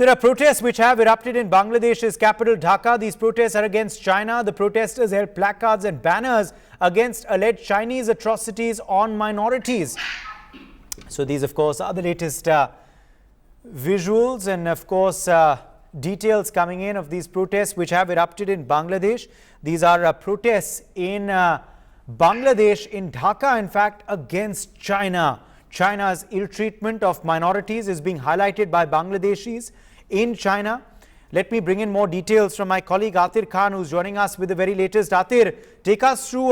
There are protests which have erupted in Bangladesh's capital Dhaka. These protests are against China. The protesters held placards and banners against alleged Chinese atrocities on minorities. So these, of course, are the latest visuals and, of course, details coming in of these protests which have erupted in Bangladesh. These are protests in Bangladesh, in Dhaka, in fact, against China. China's ill treatment of minorities is being highlighted by Bangladeshis in China. Let me bring in more details from my colleague Atir Khan, who's joining us with the very latest. Atir, take us through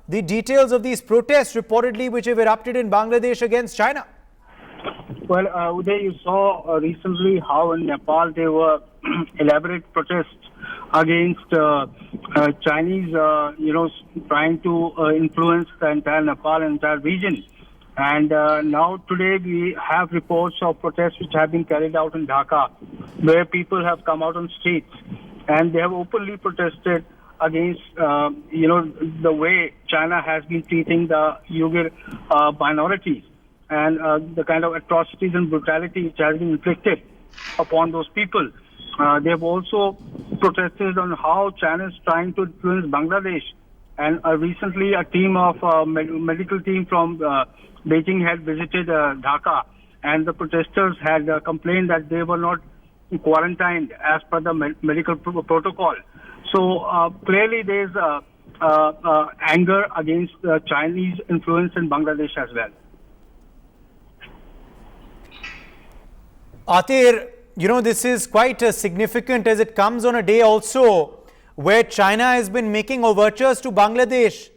the details of these protests reportedly which have erupted in Bangladesh against China. Well, Uday, you saw recently how in Nepal there were elaborate protests against Chinese, trying to influence the entire Nepal, entire region. And now today we have reports of protests which have been carried out in Dhaka, where people have come out on streets and they have openly protested against, the way China has been treating the Uyghur minorities and the kind of atrocities and brutality which has been inflicted upon those people. They have also protested on how China is trying to influence Bangladesh. And recently a team of medical team from Beijing had visited Dhaka, and the protesters had complained that they were not quarantined as per the medical protocol. So clearly there is anger against Chinese influence in Bangladesh as well. Atir, this is quite significant as it comes on a day also where China has been making overtures to Bangladesh.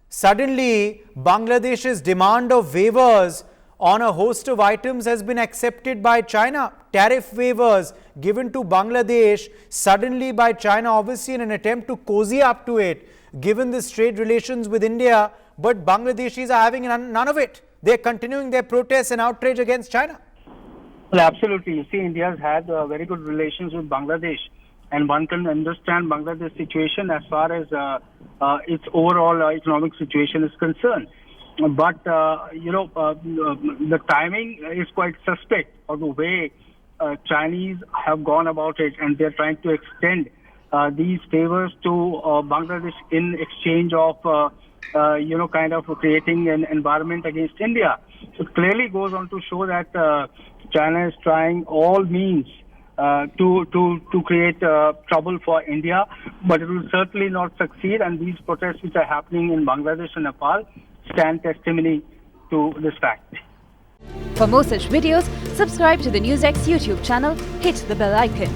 Suddenly, Bangladesh's demand of waivers on a host of items has been accepted by China. Tariff waivers given to Bangladesh suddenly by China, obviously in an attempt to cozy up to it, given this trade relations with India. But Bangladeshis are having none of it. They're continuing their protests and outrage against China. Well, absolutely. You see, India has had very good relations with Bangladesh. And one can understand Bangladesh's situation as far as its overall economic situation is concerned. But, the timing is quite suspect of the way Chinese have gone about it. And they're trying to extend these favors to Bangladesh in exchange of, creating an environment against India. So it clearly goes on to show that China is trying all means to create trouble for India, but it will certainly not succeed. And these protests which are happening in Bangladesh and Nepal stand testimony to this fact. For more such videos, subscribe to the NewsX YouTube channel, hit the bell icon.